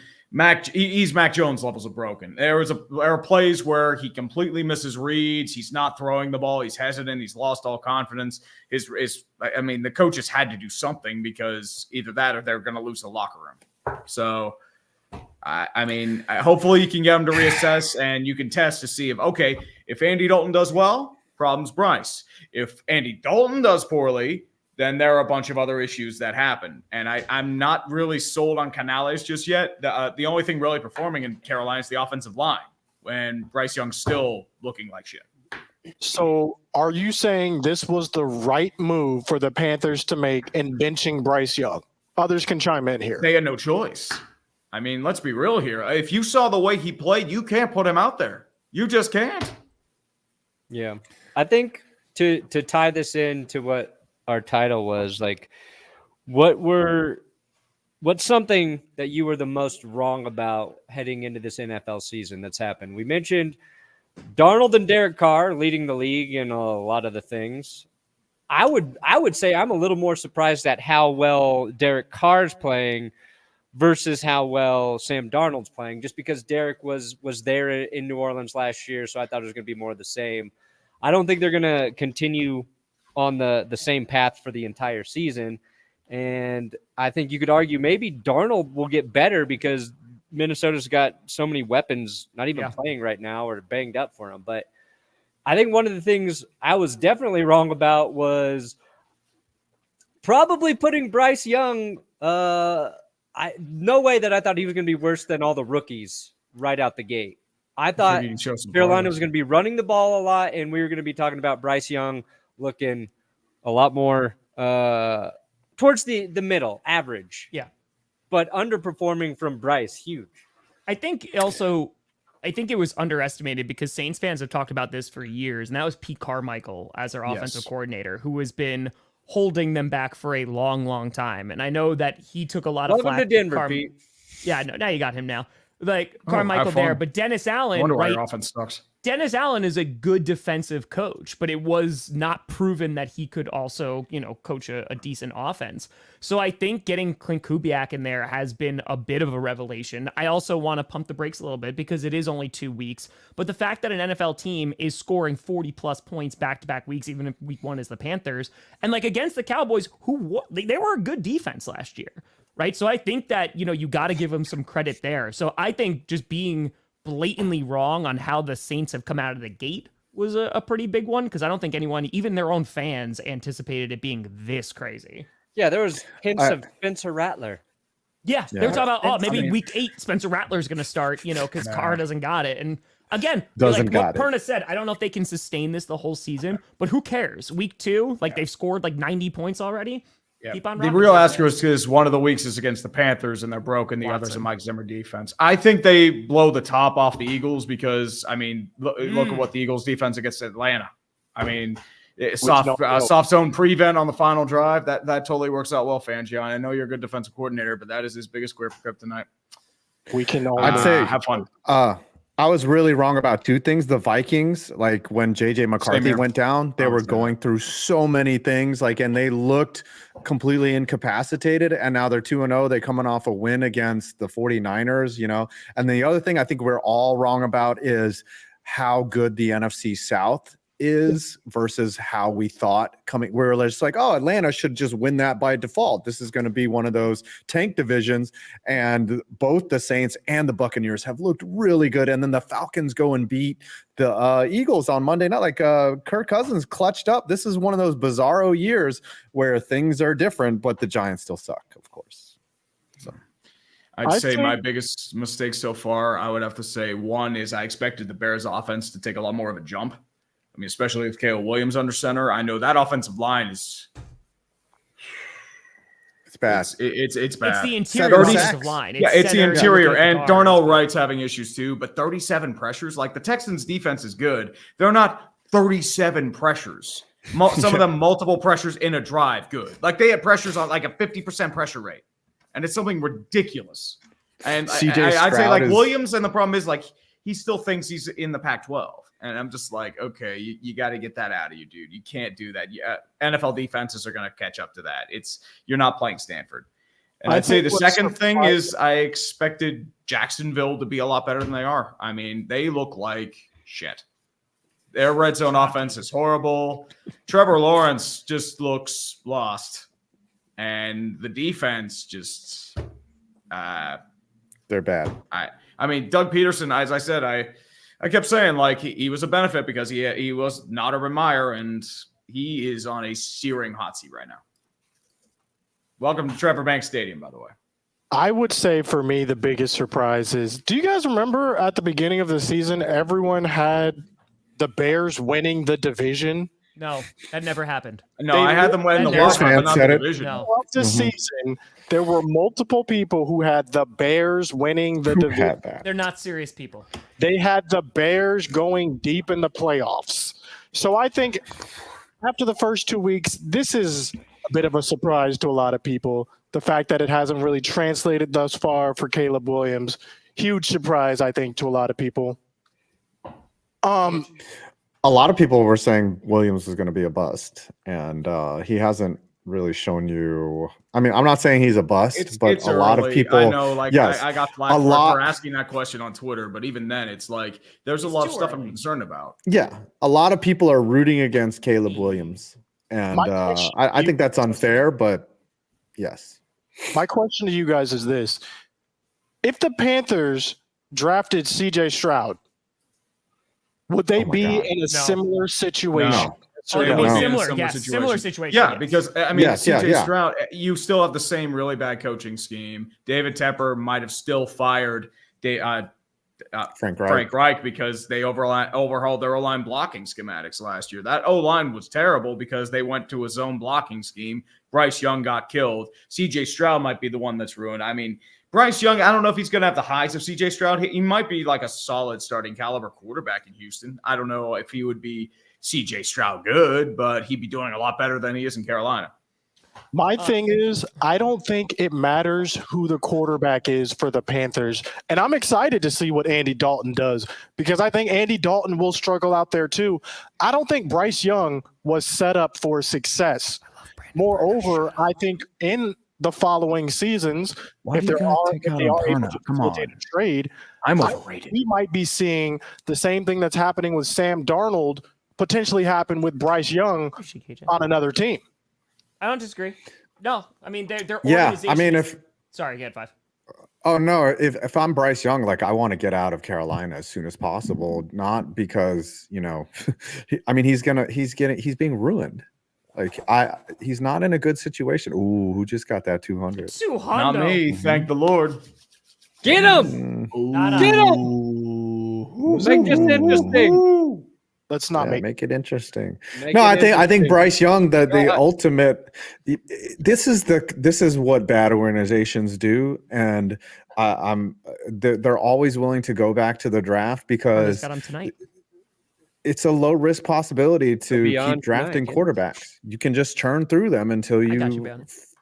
He's Mac Jones levels of broken. There are plays where he completely misses reads. He's not throwing the ball. He's hesitant. He's lost all confidence. The coaches had to do something because either that or they're going to lose the locker room. So, hopefully you can get him to reassess and you can test to see if Andy Dalton does well, problem's Bryce. If Andy Dalton does poorly, then there are a bunch of other issues that happen. And I'm not really sold on Canales just yet. The only thing really performing in Carolina is the offensive line when Bryce Young's still looking like shit. So are you saying this was the right move for the Panthers to make in benching Bryce Young? Others can chime in here. They had no choice. Let's be real here. If you saw the way he played, you can't put him out there. You just can't. Yeah. I think to tie this into what our title was, what's something that you were the most wrong about heading into this NFL season that's happened? We mentioned Darnold and Derek Carr leading the league in a lot of the things. I would say I'm a little more surprised at how well Derek Carr's playing versus how well Sam Darnold's playing, just because Derek was there in New Orleans last year, so I thought it was going to be more of the same. I don't think they're going to continue on the same path for the entire season, and I think you could argue maybe Darnold will get better because Minnesota's got so many weapons not even playing right now or banged up for them. But I think one of the things I was definitely wrong about was probably putting Bryce Young no way that I thought he was going to be worse than all the rookies right out the gate. I thought Carolina was going to be running the ball a lot, and we were going to be talking about Bryce Young looking a lot more towards the middle, average. Yeah. But underperforming from Bryce, huge. I think it was underestimated because Saints fans have talked about this for years, and that was Pete Carmichael as our offensive coordinator, who has been holding them back for a long, long time. And I know that he took a lot of flack. Welcome to Denver, Pete. Yeah, no, now you got him now. Carmichael there, but Dennis Allen, wonder why your offense sucks. Dennis Allen is a good defensive coach, but it was not proven that he could also, coach a decent offense. So I think getting Clint Kubiak in there has been a bit of a revelation. I also want to pump the brakes a little bit because it is only 2 weeks, but the fact that an NFL team is scoring 40 plus points back-to-back weeks, even if week 1 is the Panthers, and against the Cowboys, they were a good defense last year. Right. So I think that, you got to give them some credit there. So I think just being blatantly wrong on how the Saints have come out of the gate was a pretty big one, because I don't think anyone, even their own fans, anticipated it being this crazy. Yeah, there was hints of Spencer Rattler. Yeah, they were talking about, maybe week 8, Spencer Rattler's going to start, because Carr doesn't got it. And again, what Perna said, I don't know if they can sustain this the whole season, but who cares? Week 2, they've scored 90 points already. Yeah. The real asterisk is one of the weeks is against the Panthers, and they're broken. The other's a Mike Zimmer defense. I think they blow the top off the Eagles because, look at what the Eagles defense against Atlanta. Soft zone prevent on the final drive. That totally works out well, Fangio. I know you're a good defensive coordinator, but that is his biggest square for kryptonite. We can all I'd say have fun. I was really wrong about two things. The Vikings, like when JJ McCarthy went down, they were going through so many things, like, and they looked completely incapacitated. And now they're 2-0. They're coming off a win against the 49ers, you know. And the other thing I think we're all wrong about is how good the NFC South is versus how we thought coming. We're just like, oh, Atlanta should just win that by default. This is going to be one of those tank divisions. And both the Saints and the Buccaneers have looked really good. And then the Falcons go and beat the Eagles on Monday night. Like Kirk Cousins clutched up. This is one of those bizarro years where things are different, but the Giants still suck, of course. So I'd say my biggest mistake so far, I would have to say, one is I expected the Bears offense to take a lot more of a jump. I mean, especially with Caleb Williams under center. I know that offensive line is bad. It's bad. It's the interior offensive line. It's the interior. And Darnell Wright's having issues too, but 37 pressures. Like the Texans defense is good. They're not 37 pressures. Some of them multiple pressures in a drive. Good. Like they had pressures on like a 50% pressure rate. And it's something ridiculous. And I'd say like Williams, and the problem is like he still thinks he's in the Pac-12. And I'm just like, okay, you got to get that out of you, dude. You can't do that. NFL defenses are going to catch up to that. You're not playing Stanford. And I'd say the second thing is I expected Jacksonville to be a lot better than they are. I mean, they look like shit. Their red zone offense is horrible. Trevor Lawrence just looks lost. And the defense just they're bad. I mean, Doug Peterson, as I said, I kept saying like he was a benefit because he was not Urban Meyer, and he is on a searing hot seat right now. Welcome to Trevor Banks Stadium, by the way. I would say for me the biggest surprise is, do you guys remember at the beginning of the season everyone had the Bears winning the division? No, that never happened. No, I had them win the wild card, but not the division. No. Throughout the season, there were multiple people who had the Bears winning the division. They're not serious people. They had the Bears going deep in the playoffs. So I think after the first 2 weeks, this is a bit of a surprise to a lot of people. The fact that it hasn't really translated thus far for Caleb Williams, huge surprise, I think, to a lot of people. A lot of people were saying Williams was going to be a bust, and he hasn't really shown you. I mean, I'm not saying he's a bust, but a lot of people. I know, like, yes, I got flack for asking that question on Twitter, but even then, it's like there's a lot of stuff I'm concerned about. Yeah, a lot of people are rooting against Caleb Williams, and I think that's unfair, but yes. My question to you guys is this: if the Panthers drafted CJ Stroud, would they be in a similar situation? No. Similar situation. Yeah, because I mean, CJ Stroud, you still have the same really bad coaching scheme. David Tepper might have still fired Frank Reich because they overhauled their O-line blocking schematics last year. That O-line was terrible because they went to a zone blocking scheme. Bryce Young got killed. CJ Stroud might be the one that's ruined. I mean, Bryce Young, I don't know if he's going to have the highs of CJ Stroud. He might be like a solid starting caliber quarterback in Houston. I don't know if he would be CJ Stroud good, but he'd be doing a lot better than he is in Carolina. My thing is, I don't think it matters who the quarterback is for the Panthers. And I'm excited to see what Andy Dalton does because I think Andy Dalton will struggle out there too. I don't think Bryce Young was set up for success. Moreover, I think in the following seasons, if they are able to facilitate a trade, I'm overrated. We might be seeing the same thing that's happening with Sam Darnold potentially happen with Bryce Young on another team. I don't disagree. No, I mean they're I mean sorry, get 5. Oh no, if I'm Bryce Young, like I want to get out of Carolina as soon as possible, not because, you know, I mean he's being ruined. Like he's not in a good situation. Ooh, who just got that 200? Not me, thank the Lord. Get him! Get him! Make this interesting. Let's not make it interesting. I think Bryce Young, the ultimate. This is what bad organizations do, and they're always willing to go back to the draft because got him tonight. It's a low risk possibility to keep drafting quarterbacks. You can just churn through them until you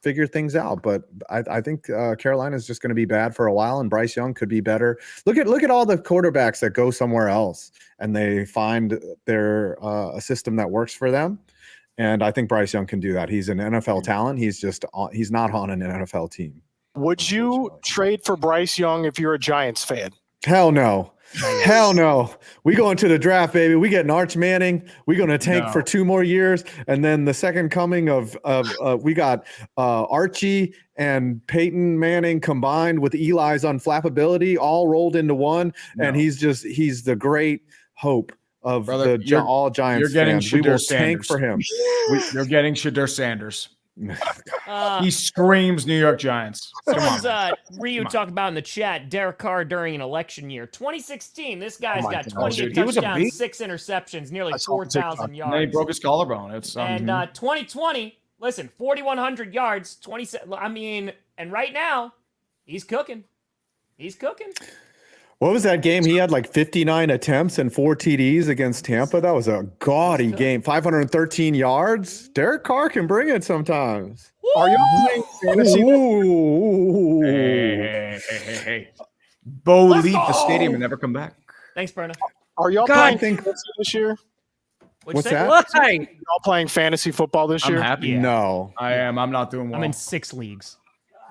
figure things out. But I think Carolina is just going to be bad for a while, and Bryce Young could be better. Look at all the quarterbacks that go somewhere else and they find their a system that works for them. And I think Bryce Young can do that. He's an NFL talent. He's not on an NFL team. Would you trade for Bryce Young if you're a Giants fan? Hell no. Hell no. We go into the draft, baby. We get an Arch Manning. We're going to tank for 2 more years. And then the second coming of we got Archie and Peyton Manning combined with Eli's unflappability all rolled into one. No. And he's the great hope of all Giants you're getting fans. We will tank Sanders. for him. You're getting Shadur Sanders. He screams New York Giants. Someone's Ryu talked about in the chat Derek Carr during an election year. 2016, this guy's got 28 touchdowns, 6 interceptions, nearly 4,000 yards. And then he broke his collarbone. And 2020, listen, 4,100 yards, 27. I mean, and right now, he's cooking. He's cooking. What was that game? He had like 59 attempts and 4 TDs against Tampa. That was a gaudy game. 513 yards. Derek Carr can bring it sometimes. Are you playing fantasy? Hey. Bo leave the stadium and never come back. Thanks, Brenna. Are y'all playing fantasy this year? What's that? Why? Y'all playing fantasy football this year? I'm happy. Yeah. No. I am. I'm not doing well. I'm in 6 leagues.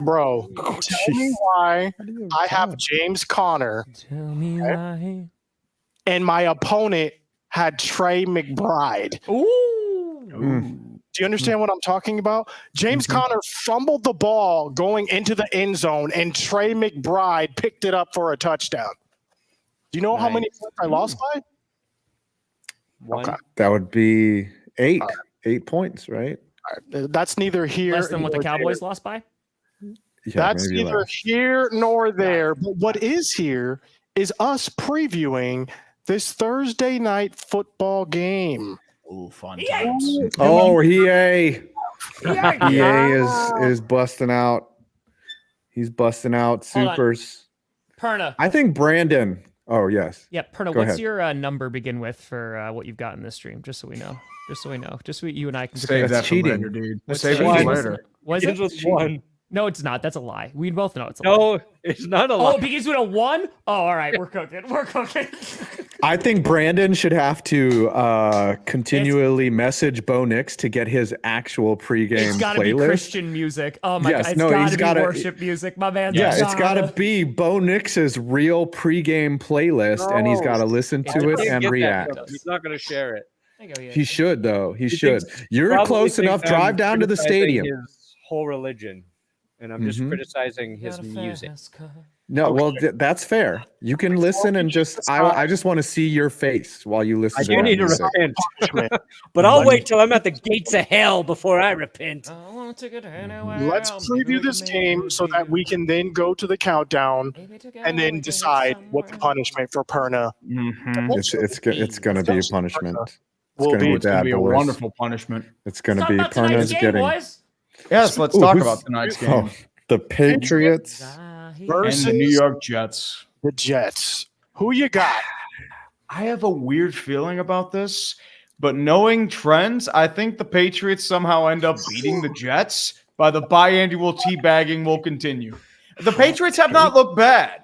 Bro, tell me why I have James Conner. Tell me why. And my opponent had Trey McBride. Ooh. Do you understand what I'm talking about? James Conner fumbled the ball going into the end zone, and Trey McBride picked it up for a touchdown. Do you know how many points I lost by? 1. Okay. That would be 8. 8 points, right? That's neither here Less than what the nor Cowboys there. lost by? Yeah, That's maybe neither less. here nor there. But what is here is us previewing this Thursday night football game. Ooh, fun Yeah. times. Oh, EA Yeah. is busting out. He's busting out Hold on. supers. Perna. I think Brandon. Oh, yes. Yeah, Perna, Go what's ahead. your number begin with for what you've got in this stream? Just so we know. Just so you and I can Save That's that cheating. for later, dude. What's Save it cheating? for later. Was Begins it? with 1. No, it's not. That's a lie. We both know it's a lie. No, it's not a Oh, lie. it begins with a 1? Oh, all right. We're cooking. We're cooking. I think Brandon should have to continually message Bo Nix to get his actual pregame It's got to be playlist. Christian music. Oh, my Yes, God. It's no, got he's to be gotta- worship music. My man's Yeah, it's got to be Bo Nix's real pregame playlist, and he's got to listen to it and react. He's not going to share it. He should, though. He He should. thinks- You're Probably close thinks enough. I'm Drive down to the criticizing stadium. His whole religion, and I'm just criticizing his music. No, well, that's fair. You can listen and just. I just want to see your face while you listen. I to do that need to music. repent, but I'll wait till I'm at the gates of hell before I repent. Let's preview this game so that we can then go to the countdown and then decide what the punishment for Perna It's going to be a punishment. It's will going to be. be It's going bad, to be a boys. wonderful punishment. It's going to Talk be about tonight's Perna's game, getting. boys. Yes, let's Ooh, talk who's- about tonight's game. Oh, the Patriots. And Versus the New York Jets. the Jets. Who you got? I have a weird feeling about this, but knowing trends, I think the Patriots somehow end up beating the Jets, by the biannual teabagging will continue. The Patriots have not looked bad.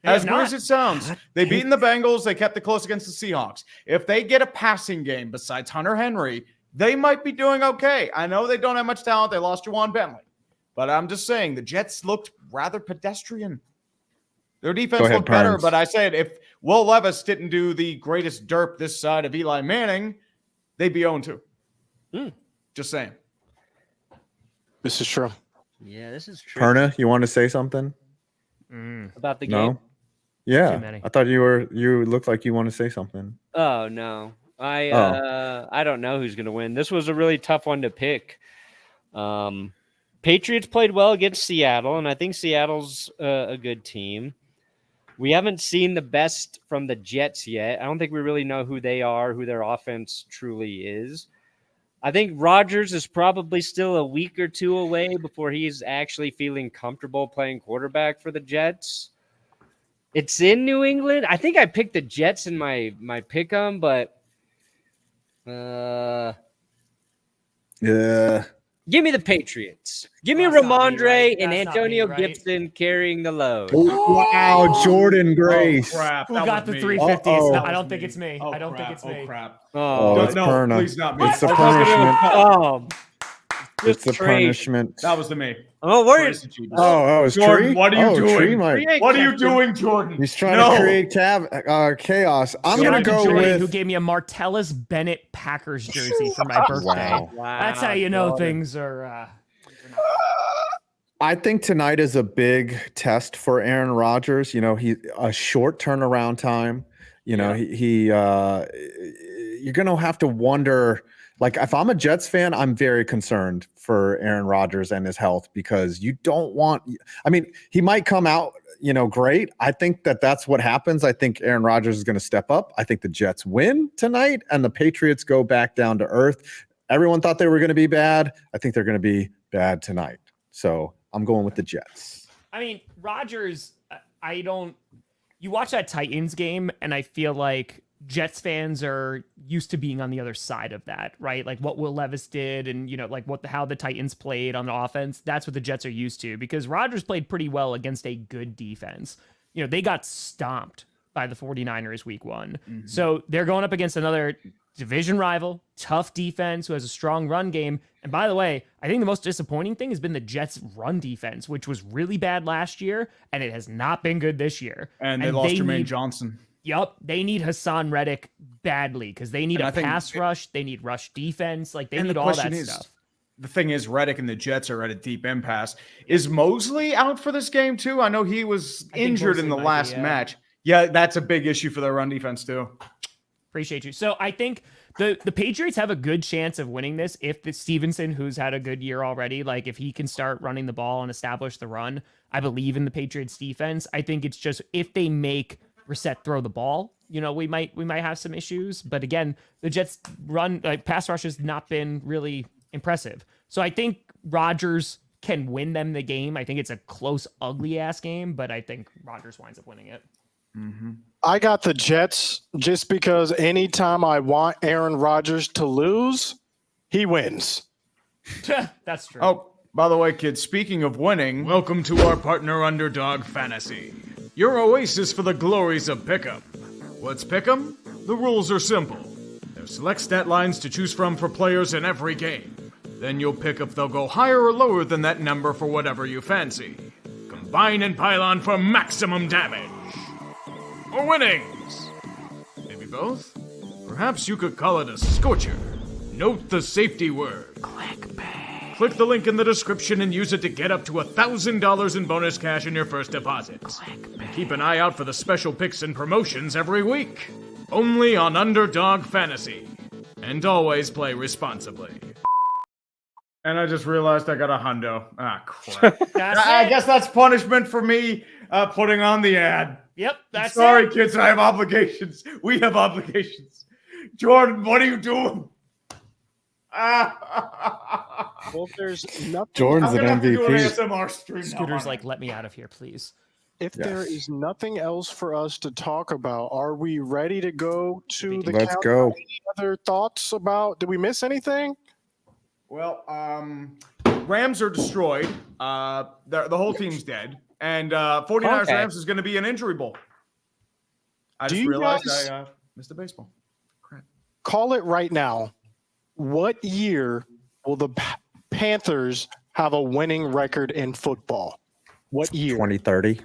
As weird as it sounds, they beaten the Bengals. They kept it close against the Seahawks. If they get a passing game besides Hunter Henry, they might be doing okay. I know they don't have much talent. They lost Juwan Bentley. But I'm just saying the Jets looked rather pedestrian. Their defense Go ahead, looked better, Perns. but I said if Will Levis didn't do the greatest derp this side of Eli Manning, they'd be 0-2. Just saying. This is true. Yeah, this is true. Perna, you want to say something? About the game. No. Yeah, Too many. I thought you looked like you want to say something. Oh no, I don't know who's going to win. This was a really tough one to pick. Patriots played well against Seattle, and I think Seattle's a good team. We haven't seen the best from the Jets yet. I don't think we really know who they are, who their offense truly is. I think Rodgers is probably still a week or two away before he's actually feeling comfortable playing quarterback for the Jets. It's in New England. I think I picked the Jets in my pick'em, but Yeah. Give me the Patriots. Give me That's not me, Ramondre right? and That's not Antonio me, right? Gibson carrying the load. Wow, Jordan Grace. Oh, crap. Who that got was the me. 350? Uh-oh. I don't think it's me. Oh, I don't crap. think it's me. Oh, crap. Oh, it's no, Perna. please not me. It's the Oh, punishment. It's the trade. punishment. that was the me. Oh, where is? Oh, it's Jordan, Tree? what are you Oh, doing? Tree might- What are you doing, Jordan? He's trying No. to create chaos. I'm Shout going out to to go Jordan, with... who gave me a Martellus Bennett Packers jersey for my birthday. Wow. That's how you know things are. I think tonight is a big test for Aaron Rodgers. You know, a short turnaround time. You know, you're going to have to wonder, like, if I'm a Jets fan, I'm very concerned for Aaron Rodgers and his health, because you don't want, I mean, he might come out, great. I think that's what happens. I think Aaron Rodgers is going to step up. I think the Jets win tonight and the Patriots go back down to earth. Everyone thought they were going to be bad. I think they're going to be bad tonight. So I'm going with the Jets. I mean, Rodgers, you watch that Titans game, and I feel like Jets fans are used to being on the other side of that, right? Like what Will Levis did, and how the Titans played on the offense. That's what the Jets are used to, because Rodgers played pretty well against a good defense. They got stomped by the 49ers week 1. Mm-hmm. So they're going up against another division rival, tough defense who has a strong run game. And by the way, I think the most disappointing thing has been the Jets' run defense, which was really bad last year, and it has not been good this year. And they lost Jermaine Johnson. Yep, they need Hassan Reddick badly, because they need pass rush. They need rush defense. Like, they need all that stuff. The thing is, Reddick and the Jets are at a deep impasse. Is Mosley out for this game too? I know he was injured in the last match. Yeah, that's a big issue for their run defense too. Appreciate you. So I think the Patriots have a good chance of winning this if the Stevenson, who's had a good year already, like if he can start running the ball and establish the run. I believe in the Patriots defense. I think it's just if they make Brissett throw the ball, we might have some issues. But again, the Jets pass rush has not been really impressive. So I think Rodgers can win them the game. I think it's a close, ugly ass game, but I think Rodgers winds up winning it. Mm-hmm. I got the Jets just because anytime I want Aaron Rodgers to lose, he wins. That's true. Oh, by the way, kids, speaking of winning, Welcome to our partner Underdog Fantasy, your oasis for the glories of Pick'em. What's Pick'em? The rules are simple. There's select stat lines to choose from for players in every game. Then you'll pick if they'll go higher or lower than that number for whatever you fancy. Combine and pile on for maximum damage. Or winnings. Maybe both? Perhaps you could call it a scorcher. Note the safety word. Clickbait. Click the link in the description and use it to get up to $1,000 in bonus cash in your first deposit. And keep an eye out for the special picks and promotions every week. Only on Underdog Fantasy. And always play responsibly. and I just realized I got a hundo. Ah, crap. I guess that's punishment for me putting on the ad. Yep, that's Sorry, it. kids, I have obligations. We have obligations. Jordan, what are you doing? Well, there's nothing. Jordan's an I'm gonna have to do an MVP. ASMR stream now, Scooter's aren't I? like, let me out of here, please. If there is nothing else for us to talk about, are we ready to go to the Let's countdown? go. Any other thoughts about? Did we miss anything? Well, Rams are destroyed. The whole team's dead. And 49ers Okay. Rams is going to be an injury bowl. I Do just you realized guys- I missed the baseball. Crap. Call it right now. What year will the Panthers have a winning record in football? What year? 2030.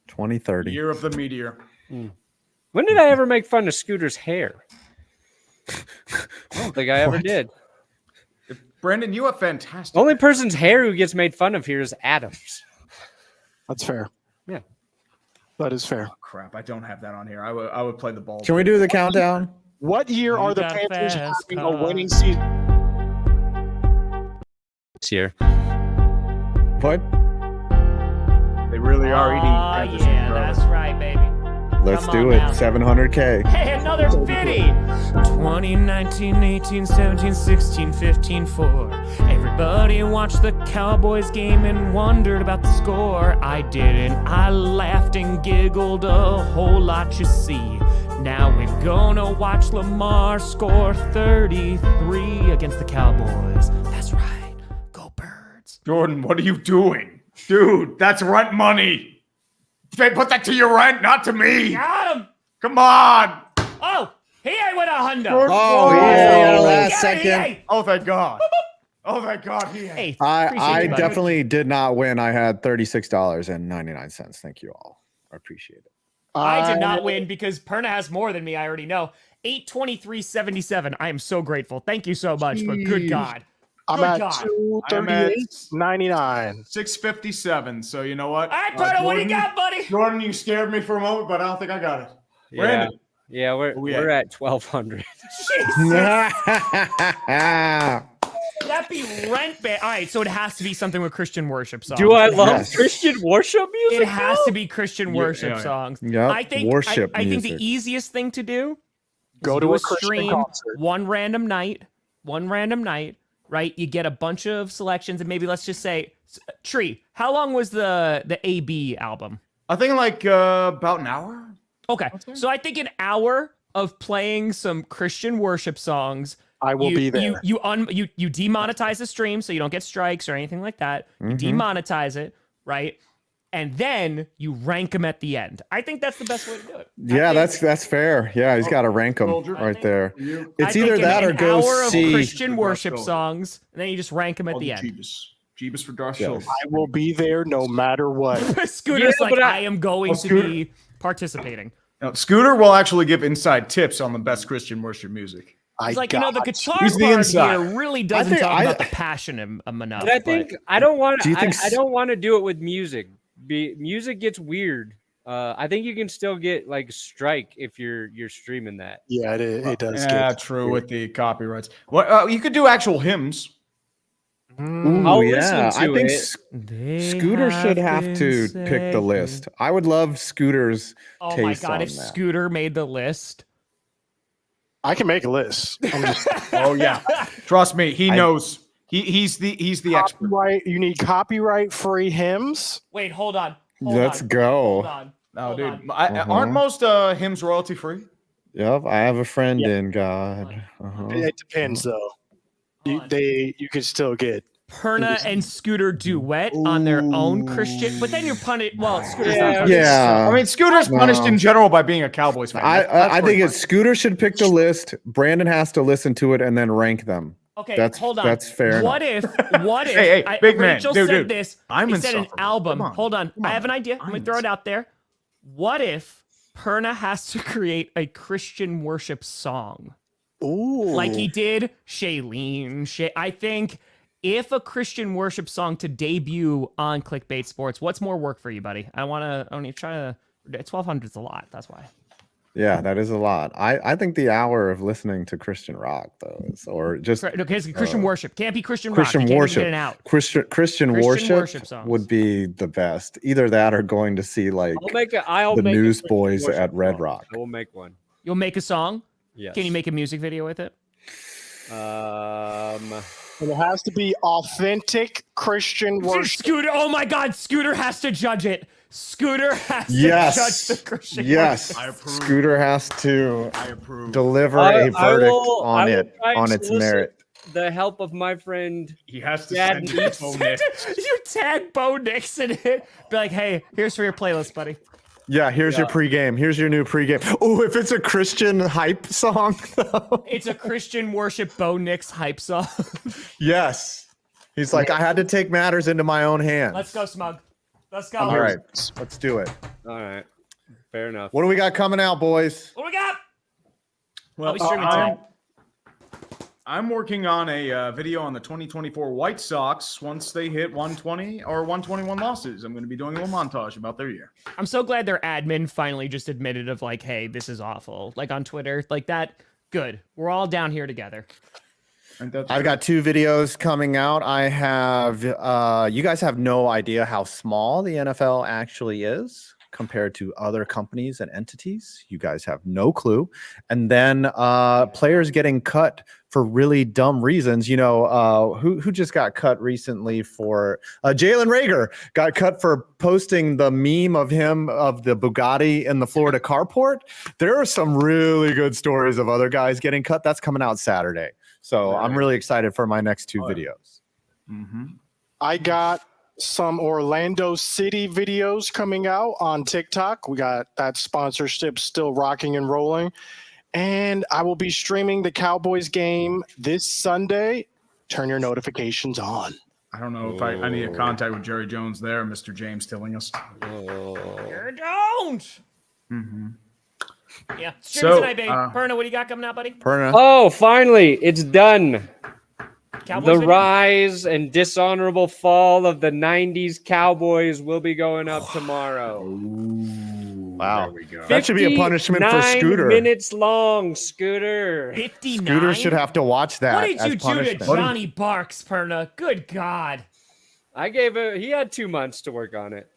2030. Year of the meteor. When did I ever make fun of Scooter's hair? I don't think I ever did. Brandon, you have fantastic. The only person's hair who gets made fun of here is Adams. That's fair. Yeah. That is fair. Crap, I don't have that on here. I would play the ball. Can we do the countdown? What year You are the got Panthers fast having a cars. winning season? This year. What? They really are eating. Oh, Panthers yeah, and that's right, baby. Let's Come do on it. now. 700K. Hey, another 50. 2019, 18, 17, 16, 15, 4. Everybody watched the Cowboys game and wondered about the score. I didn't. I laughed and giggled a whole lot, you see. Now we're gonna watch Lamar score 33 against the Cowboys. That's right. Jordan, what are you doing? Dude, that's rent money. They put that to your rent, not to me. Got him. Come on. Oh, he ain't with a Hundo. Oh, yeah, last second. Oh, thank God. Oh, thank God. Hey, I appreciate you, buddy. definitely did not win. I had $36.99. Thank you all. I appreciate it. I did not win because Perna has more than me. I already know. 823.77. I am so grateful. Thank you so much. But good God. I'm Good at God. 238.99. 657. So you know what? All right, Perna, what do you got, buddy? Jordan, you scared me for a moment, but I don't think I got it. Yeah, Brandon. yeah, we're at 1,200. That be rent ban. All right, so it has to be something with Christian worship songs. Do I love Yes. Christian worship music? It has to be Christian worship yeah. songs. Yep, I think worship I think the music. easiest thing to do is Go do to a a Christian stream concert. one random night, right? You get a bunch of selections, and maybe let's just say, Tree, how long was the AB album? I think like about an hour. Okay, so I think an hour of playing some Christian worship songs. I will be there. You demonetize the stream so you don't get strikes or anything like that. You demonetize it, right? And then you rank them at the end. I think that's the best way to do it. Yeah, that's fair. Yeah, he's got to rank them right there. It's I either think that or an go hour of see. Christian worship Soldier. songs, and then you just rank them at the end. Jeebus for Darth Yes. Schultz. I will be there no matter what. Scooter's Yeah, like, but I am going to Scooter- be participating. Now, Scooter will actually give inside tips on the best Christian worship music. It's like, the guitar He's the part inside. here really doesn't think talk I- about the passion enough. But I think I don't want. Do you think I don't want to do it with music. Music gets weird. I think you can still get like strike if you're streaming that. Yeah, it does. Yeah, get true weird. with the copyrights. Well, you could do actual hymns. Ooh, I'll yeah, listen I to think it. Scooter should have to pick the list. I would love Scooter's Oh taste my God, on if that. Scooter made the list. I can make a list. I'm just Oh yeah, trust me, he knows. He's the expert. copyright. You need copyright-free hymns. Wait, hold on. Let's Hold go. on. No, Hold dude, on. aren't most hymns royalty free? Yep, I have a friend in God. It depends, though. You could still get. Perna and Scooter duet on their own Christian, but then you're punished. Well, Scooter's Yeah. not punished. Yeah, I mean, Scooter's punished in general by being a Cowboys fan. I That's think where it's Scooter should pick the list. Brandon has to listen to it and then rank them. Okay, That's hold on. that's fair. What if? Hey, big man, Rachel dude, said dude. this. I'm he said an insufferable. album. Come on. Hold on. Come I on. have an idea. I'm gonna throw it out there. What if Perna has to create a Christian worship song Ooh, like he did Shailene? I think if a Christian worship song to debut on Clickbait Sports, what's more work for you, buddy? I want to try to. 1,200 is a lot. That's why. Yeah, that is a lot. I think the hour of listening to Christian rock though is, or just Okay, it's Christian worship can't be Christian rock. Christian You can't even worship. get it out. Christian worship worship songs. would be the best. Either that or going to see like I'll the make a Newsboys Christian at worship Red song. Rock. I will make one. You'll make a song. Yes. Can you make a music video with it? and it has to be authentic Christian worship. Scooter. Oh my God, Scooter has to judge it. Scooter has Yes. to judge the Christian. Yes. I approve. Scooter has to I approve. deliver I a verdict will on it, try on to its solicit merit. The help of my friend. He has to Dad send needs it to You tag Bo Nix in it. Be like, hey, here's for your playlist, buddy. Yeah, here's your pregame. Here's your new pregame. Oh, if it's a Christian hype song, though. It's a Christian worship Bo Nix hype song. Yes. He's like, I had to take matters into my own hands. Let's go, Smug. Let's go. All right, let's do it. All right. Fair enough. What do we got coming out, boys? What do we got? Well, I'll be streaming tonight. I'm working on a video on the 2024 White Sox once they hit 120 or 121 losses. I'm going to be doing a little montage about their year. I'm so glad their admin finally just admitted of like, hey, this is awful. Like on Twitter, like that. Good. We're all down here together. And that's I've got 2 videos coming out. I have, you guys have no idea how small the NFL actually is compared to other companies and entities. You guys have no clue. And then players getting cut for really dumb reasons. You know, who just got cut recently for Jalen Reagor got cut for posting the meme of him of the Bugatti in the Florida carport. There are some really good stories of other guys getting cut. That's coming out Saturday. So I'm really excited for my next 2 videos. Mm-hmm. I got some Orlando City videos coming out on TikTok. We got that sponsorship still rocking and rolling. And I will be streaming the Cowboys game this Sunday. Turn your notifications on. I don't know if I need a contact with Jerry Jones there, Mr. James Tillinghast. You don't. Mm-hmm. Yeah. Stream tonight, babe. Perna, what do you got coming out, buddy? Perna. Oh, finally, it's done. Cowboys The video? rise and dishonorable fall of the 90s Cowboys will be going up tomorrow. Wow. There we go. That should be a punishment for 59 Scooter. minutes long, Scooter. 59. Scooter should have to watch that. What did as you do to punishment. Johnny Barks, Perna? Good God. He had 2 months to work on it.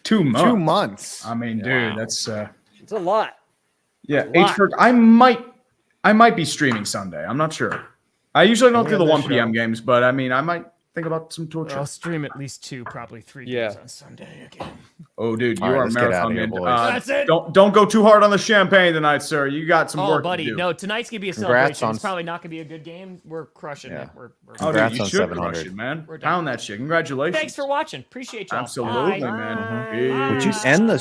2 months. 2 months. I mean, dude, that's It's a lot. yeah. lot. H4, I might be streaming Sunday. I'm not sure. I usually don't do the 1 p.m. games, but I mean, I might think about some torture. I'll stream at least 2, probably 3 Yeah. games on Sunday again. Oh, dude, you All right, are let's get outta marathon here, man. boys. That's it. Don't go too hard on the champagne tonight, sir. You got some Oh, work buddy, to do. no, tonight's gonna be a Congrats celebration. on- It's probably not gonna be a good game. We're crushing Yeah. it. We're Oh, dude, Congrats you on should 700. crush it, man. We're done. Pound that shit. Congratulations. Thanks for watching. Appreciate y'all. Absolutely, Bye. man. Bye. Would you end the